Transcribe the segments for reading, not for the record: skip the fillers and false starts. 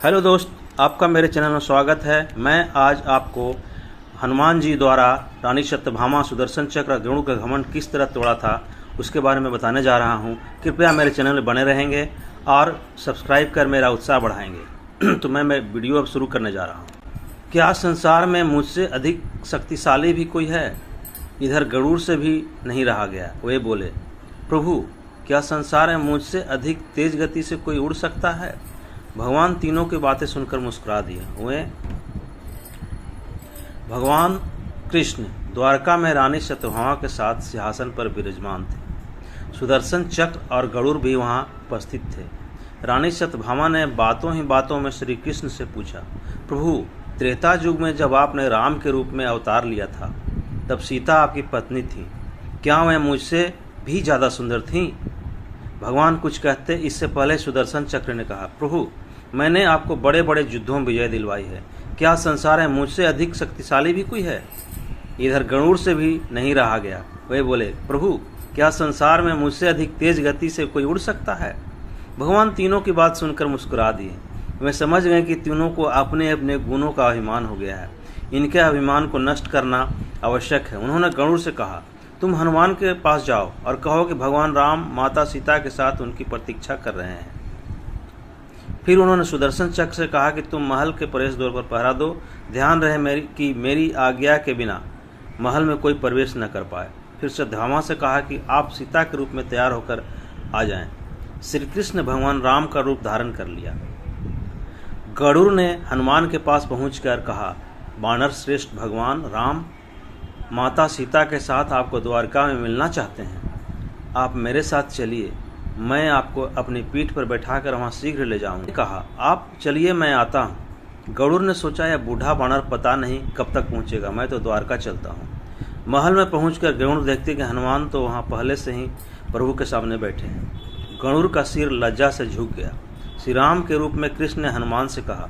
Hello दोस्त, आपका मेरे चैनल में स्वागत है। मैं आज आपको हनुमान जी द्वारा रानी सत्यभामा सुदर्शन चक्र गरुड़ का घमंड किस तरह तोड़ा था उसके बारे में बताने जा रहा हूं। कृपया मेरे चैनल में बने रहेंगे और सब्सक्राइब कर मेरा उत्साह बढ़ाएंगे। तो मैं वीडियो अब शुरू करने जा रहा हूं। क्या संसार में मुझसे अधिक शक्तिशाली भी कोई है? इधर गरुड़ से भी नहीं रहा गया। वे बोले, प्रभु, क्या संसार में मुझसे अधिक तेज गति से कोई उड़ सकता है? भगवान तीनों की बातें सुनकर मुस्कुरा दिए। वे भगवान कृष्ण द्वारका में रानी सत्यभामा के साथ सिंहासन पर विराजमान थे। सुदर्शन चक्र और गरुड़ भी वहां उपस्थित थे। रानी सत्यभामा ने बातों ही बातों में श्री कृष्ण से पूछा, प्रभु, त्रेता युग में जब आपने राम के रूप में अवतार लिया था तब सीता आपकी पत्नी थी। क्या वह मुझसे भी ज़्यादा सुंदर थीं? भगवान कुछ कहते इससे पहले सुदर्शन चक्र ने कहा, प्रभु, मैंने आपको बड़े बड़े युद्धों में विजय दिलवाई है। क्या संसार में मुझसे अधिक शक्तिशाली भी कोई है? इधर गरुड़ से भी नहीं रहा गया। वे बोले, प्रभु, क्या संसार में मुझसे अधिक तेज गति से कोई उड़ सकता है? भगवान तीनों की बात सुनकर मुस्कुरा दिए। वे समझ गए कि तीनों को अपने अपने गुणों का अभिमान हो गया है। इनके अभिमान को नष्ट करना आवश्यक है। उन्होंने गरुड़ से कहा, तुम हनुमान के पास जाओ और कहो कि भगवान राम माता सीता के साथ उनकी प्रतीक्षा कर रहे हैं। फिर उन्होंने सुदर्शन चक्र से कहा कि तुम महल के प्रवेश द्वार पर पहरा दो। ध्यान रहे कि मेरी आज्ञा के बिना महल में कोई प्रवेश न कर पाए। फिर सत्यभामा से कहा कि आप सीता के रूप में तैयार होकर आ जाएं। श्री कृष्ण ने भगवान राम का रूप धारण कर लिया। गरुड़ ने हनुमान के पास पहुंचकर कहा, वानर श्रेष्ठ भगवान राम माता सीता के साथ आपको द्वारका में मिलना चाहते हैं। आप मेरे साथ चलिए, मैं आपको अपनी पीठ पर बैठाकर वहां शीघ्र ले जाऊंगा। कहा, आप चलिए, मैं आता हूं। गरुड़ ने सोचा, यह बूढ़ा बानर पता नहीं कब तक पहुंचेगा, मैं तो द्वारका चलता हूं। महल में पहुंचकर गरुड़ देखते कि हनुमान तो वहां पहले से ही प्रभु के सामने बैठे हैं। गरुड़ का सिर लज्जा से झुक गया। श्री राम के रूप में कृष्ण ने हनुमान से कहा,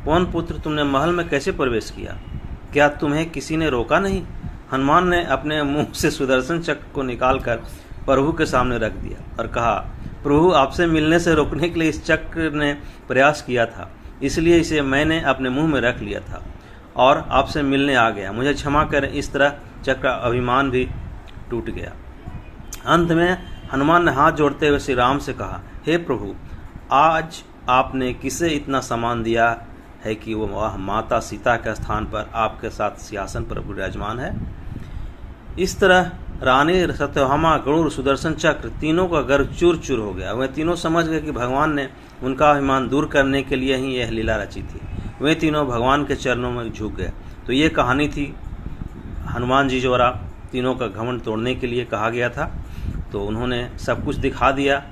पवन पुत्र, तुमने महल में कैसे प्रवेश किया? क्या तुम्हें किसी ने रोका नहीं? हनुमान ने अपने मुंह से सुदर्शन चक्र को निकालकर प्रभु के सामने रख दिया और कहा, प्रभु, आपसे मिलने से रोकने के लिए इस चक्र ने प्रयास किया था, इसलिए इसे मैंने अपने मुंह में रख लिया था और आपसे मिलने आ गया। मुझे क्षमा करें। इस तरह चक्र अभिमान भी टूट गया। अंत में हनुमान ने हाथ जोड़ते हुए श्री राम से कहा, हे प्रभु, आज आपने किसे इतना सम्मान दिया है कि वह माता सीता के स्थान पर आपके साथ सिंहासन पर विराजमान है? इस तरह रानी सत्यभामा, गरुड़, सुदर्शन चक्र तीनों का गर्व चूर चूर हो गया। वे तीनों समझ गए कि भगवान ने उनका अभिमान दूर करने के लिए ही यह लीला रची थी। वे तीनों भगवान के चरणों में झुक गए। तो ये कहानी थी हनुमान जी द्वारा तीनों का घमंड तोड़ने के लिए कहा गया था। तो उन्होंने सब कुछ दिखा दिया।